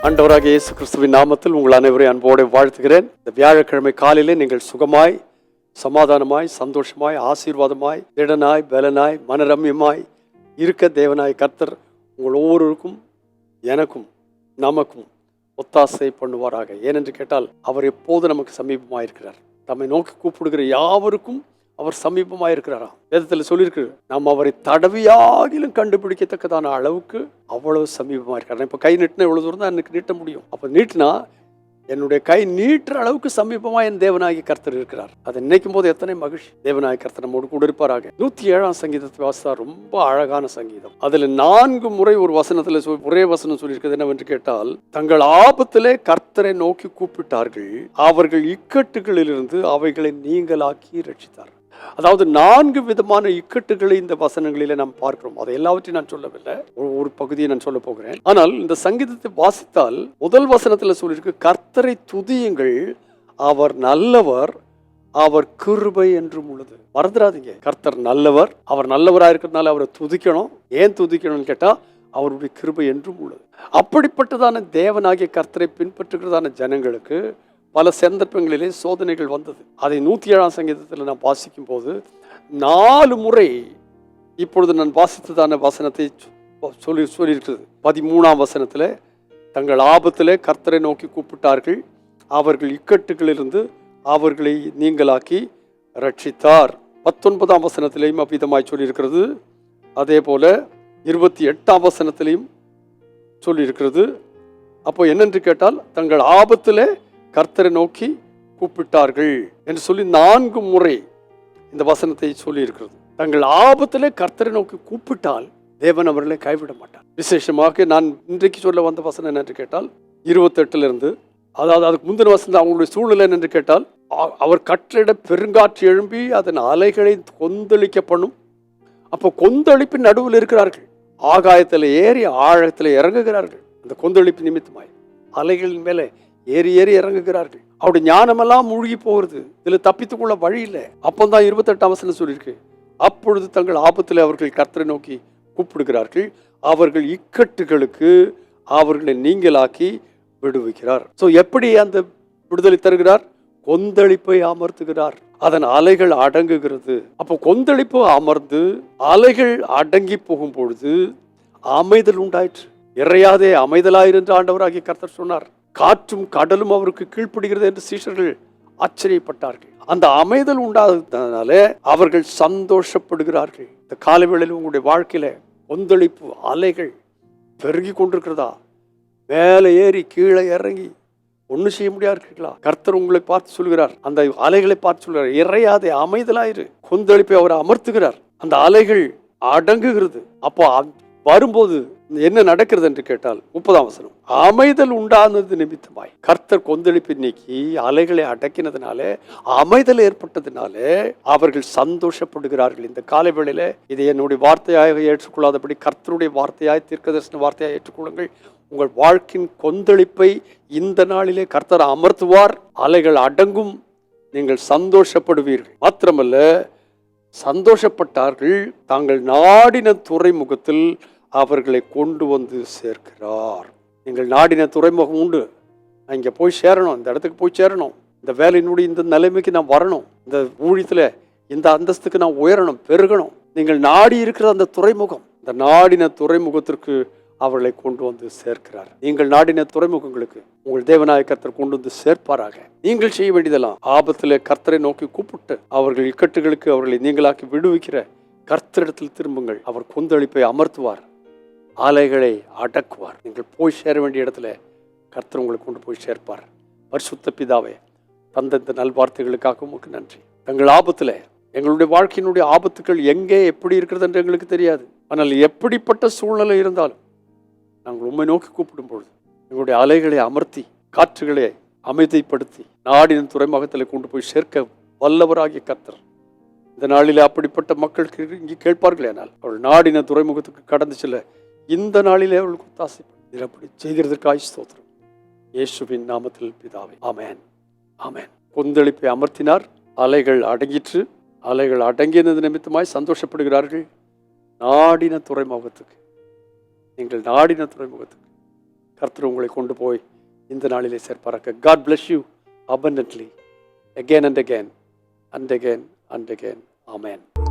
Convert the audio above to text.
ஆண்டவராகிய இயேசு கிறிஸ்துவின் நாமத்தில் உங்கள் அனைவரையும் அன்போடு வாழ்த்துகிறேன். இந்த வியாழக்கிழமை காலையிலே நீங்கள் சுகமாய், சமாதானமாய், சந்தோஷமாய், ஆசீர்வாதமாய், திடனாய், பலனாய், மனரம்யமாய் இருக்க தேவனாய் கர்த்தர் உங்கள் ஒவ்வொருவருக்கும், எனக்கும், நமக்கும் ஒத்தாசை பண்ணுவாராக. ஏனென்று கேட்டால் அவர் எப்போது நமக்கு சமீபமாக இருக்கிறார். தம்மை நோக்கி கூப்பிடுகிற யாவருக்கும் அவர் சமீபமாக இருக்கிறாராம். வேதத்தில் சொல்லியிருக்கு, நாம் அவரை தடவியாகிலும் கண்டுபிடிக்கத்தக்கதான அளவுக்கு அவ்வளவு சமீபமாக இருக்கிறார். இப்போ கை நீட்டினா எவ்வளவு தூரம் தான் எனக்கு நீட்ட முடியும். அப்போ நீட்டினா என்னுடைய கை நீட்டுற அளவுக்கு சமீபமாக என் தேவனாகி கர்த்தர் இருக்கிறார். அதை நினைக்கும் போது எத்தனை மகிழ்ச்சி. தேவனாகி கர்த்தர் நம்மோடு கூட இருப்பாராக. 107ஆம் சங்கீதத்தை வாசித்தா ரொம்ப அழகான சங்கீதம். அதில் 4 முறை ஒரு வசனத்தில் ஒரே வசனம் சொல்லியிருக்கிறது என்னவென்று கேட்டால், தங்கள் ஆபத்திலே கர்த்தரை நோக்கி கூப்பிட்டார்கள், அவர்கள் இக்கட்டுகளிலிருந்து அவைகளை நீங்களாக்கி ரட்சித்தார். அதாவது 4 விதமான இக்கட்டுகளை இந்த வசனங்களிலே நாம் பார்க்கிறோம். அதை எல்லாவற்றையும் நான் சொல்லவில்லை, ஒரு பகுதியை நான் சொல்ல போகிறேன். ஆனால் இந்த சங்கீதத்தை வாசித்தால் முதல் வசனத்தில் சொல்லியிருக்கு, கர்த்தரை துதியுங்கள், அவர் நல்லவர், அவர் கிருபை என்றும் உள்ளது. மறந்துடாதீங்க, கர்த்தர் நல்லவர். அவர் நல்லவராக இருக்கிறதுனால அவரை துதிக்கணும். ஏன் துதிக்கணும்னு கேட்டா, அவருடைய கிருபை என்றும் உள்ளது. அப்படிப்பட்டதான தேவனாகிய கர்த்தரை பின்பற்றுகிறதான ஜனங்களுக்கு பல சந்தர்ப்பங்களிலே சோதனைகள் வந்தது. அதை 107ஆம் சங்கீதத்தில் நான் வாசிக்கும் போது 4 முறை இப்பொழுது நான் வாசித்ததான வசனத்தை சொல்லியிருக்கிறது. 13ஆம் வசனத்தில், தங்கள் ஆபத்திலே கர்த்தரை நோக்கி கூப்பிட்டார்கள், அவர்கள் இக்கட்டுகளிலிருந்து அவர்களை நீங்களாக்கி ரட்சித்தார். 19ஆம் வசனத்திலேயும் அவ்விதமாய் சொல்லியிருக்கிறது. அதே போல 28ஆம் வசனத்திலையும் சொல்லியிருக்கிறது. அப்போ என்னென்று கேட்டால், தங்கள் ஆபத்திலே கர்த்தரை நோக்கி கூப்பிட்டார்கள் என்று சொல்லி 4 முறை இந்த வசனத்தை சொல்லி இருக்கிறது. தங்கள் ஆபத்திலே கர்த்தரை நோக்கி கூப்பிட்டால் தேவன் அவர்களை கைவிட மாட்டார். விசேஷமாக நான் இன்றைக்கு சொல்ல வந்த வசனம் என்னென்று கேட்டால் 28 அதாவது அதுக்கு முந்தின வசனம் அவங்களுடைய சூழ்நிலை என்று கேட்டால், அவர் கட்டளையிட பெருங்காற்று எழும்பி அதன் அலைகளை கொந்தளிக்க பண்ணும். அப்போ கொந்தளிப்பின் நடுவில் இருக்கிறார்கள். ஆகாயத்தில் ஏறி ஆழத்தில் இறங்குகிறார்கள். அந்த கொந்தளிப்பு நிமித்தமாய் அலைகளின் மேலே ஏறி ஏறி இறங்குகிறார்கள். அவருடைய ஞானமெல்லாம் மூழ்கி போகிறது. இதுல தப்பித்துக்குள்ள வழி இல்லை. அப்பந்தான் 28ஆம் வசனம் சொல்லியிருக்கு, அப்பொழுது தங்கள் ஆபத்தில் அவர்கள் கர்த்தரை நோக்கி கூப்பிடுகிறார்கள், அவர்கள் இக்கட்டுகளுக்கு அவர்களை நீங்களாக்கி விடுவிக்கிறார். சோ எப்படி அந்த விடுதலை தருகிறார்? கொந்தளிப்பை அமர்த்துகிறார், அதன் அலைகள் அடங்குகிறது. அப்போ கொந்தளிப்பு அமர்ந்து அலைகள் அடங்கி போகும் பொழுது அமைதல் உண்டாயிற்று. இறையாதே அமைதலாயிரு என்று ஆண்டவராகிய கர்த்தர் சொன்னார். காற்றும் கடலும் அவருக்கு கீழ்ப்படுகிறது என்று சீஷர்கள் ஆச்சரியப்பட்டார்கள். அந்த அமைதல் உண்டாததுனால அவர்கள் சந்தோஷப்படுகிறார்கள். இந்த காலவேளையில் உங்களுடைய வாழ்க்கையில கொந்தளிப்பு அலைகள் பெருகி கொண்டிருக்கிறதா? மேலே ஏறி கீழே இறங்கி ஒன்றும் செய்ய முடியாதுங்களா? கர்த்தர் உங்களை பார்த்து சொல்கிறார், அந்த அலைகளை பார்த்து சொல்கிறார், இறையாதே அமைதலாயிரு. கொந்தளிப்பை அவர் அமர்த்துகிறார், அந்த அலைகள் அடங்குகிறது. அப்போ வரும்போது என்ன நடக்கிறது என்று கேட்டால் 30ஆம் வசனம், அமைதல் உண்டானது நிமித்தமாய் கர்த்தர் கொந்தளிப்பை நீக்கி அலைகளை அடக்கினதுனால, அமைதல் ஏற்பட்டதுனால அவர்கள் சந்தோஷப்படுகிறார்கள். இந்த காலை வேளையில இதை என்னுடைய வார்த்தையாக ஏற்றுக்கொள்ளாதபடி கர்த்தருடைய வார்த்தையாய், தீர்க்கதரிசன வார்த்தையாய் ஏற்றுக்கொள்ளுங்கள். உங்கள் வாழ்க்கையின் கொந்தளிப்பை இந்த நாளிலே கர்த்தர் அமர்த்துவார். அலைகள் அடங்கும், நீங்கள் சந்தோஷப்படுவீர்கள். மாத்திரமல்ல, சந்தோஷப்பட்டார்கள், தாங்கள் நாடின துறைமுகத்தில் அவர்களை கொண்டு வந்து சேர்க்கிறார். நீங்கள் நாடின துறைமுகம் உண்டு, நான் இங்கே போய் சேரணும், இந்த இடத்துக்கு போய் சேரணும், இந்த வேலையினுடைய இந்த நிலைமைக்கு நான் வரணும், இந்த ஊழியத்தில் இந்த அந்தஸ்துக்கு நான் உயரணும், பெருகணும். நீங்கள் நாடி இருக்கிற அந்த துறைமுகம், இந்த நாடின துறைமுகத்திற்கு அவர்களை கொண்டு வந்து சேர்க்கிறார். நீங்கள் நாடின துறைமுகங்களுக்கு உங்கள் தேவனாய கர்த்தர் கொண்டு வந்து சேர்ப்பாராக. நீங்கள் செய்ய வேண்டியதெல்லாம், ஆபத்தில் கர்த்தரை நோக்கி கூப்பிட்டு அவர்கள் இக்கட்டுகளுக்கு அவர்களை நீங்களாக்கி விடுவிக்கிற கர்த்தரிடத்தில் திரும்புங்கள். அவர் கொந்தளிப்பை அமர்த்துவார், அலைகளை அடக்குவார். நீங்கள் போய் சேர வேண்டிய இடத்துல கர்த்தர் உங்களை கொண்டு போய் சேர்ப்பார். பரிசுத்த பிதாவே, தந்த இந்த நல்வார்த்தைகளுக்காக உமக்கு நன்றி. தங்கள் ஆபத்தில், எங்களுடைய வாழ்க்கையினுடைய ஆபத்துக்கள் எங்கே எப்படி இருக்கிறது என்று எங்களுக்கு தெரியாது. ஆனால் எப்படிப்பட்ட சூழ்நிலை இருந்தாலும் நாங்கள் உண்மை நோக்கி கூப்பிடும் பொழுது எங்களுடைய அலைகளை அமர்த்தி காற்றுகளை அமைதிப்படுத்தி நாடின் துறைமுகத்தில் கொண்டு போய் சேர்க்க வல்லவராகிய கர்த்தர் இந்த நாளில் அப்படிப்பட்ட மக்களுக்கு இங்கே கேட்பார்களே, ஆனால் அவள் நாடின துறைமுகத்துக்கு கடந்து செல்ல இந்த நாளிலே அவளுக்கு ஒத்தாசைப்படும். அப்படி செய்கிறதற்காய் ஸ்தோத்திரம். இயேசுவின் நாமத்தில் பிதாவே, ஆமென், ஆமென். கொந்தளிப்பை அமர்த்தினார், அலைகள் அடங்கிற்று. அலைகள் அடங்கியது நிமித்தமாய் சந்தோஷப்படுகிறார்கள். நாடின துறைமுகத்துக்கு, நீங்கள் நாடின துறைமுகத்துக்கு கர்த்தர் உங்களை கொண்டு போய் இந்த நாளிலே சேர்ப்பாராக. God bless you abundantly again and again and again and again. Amen.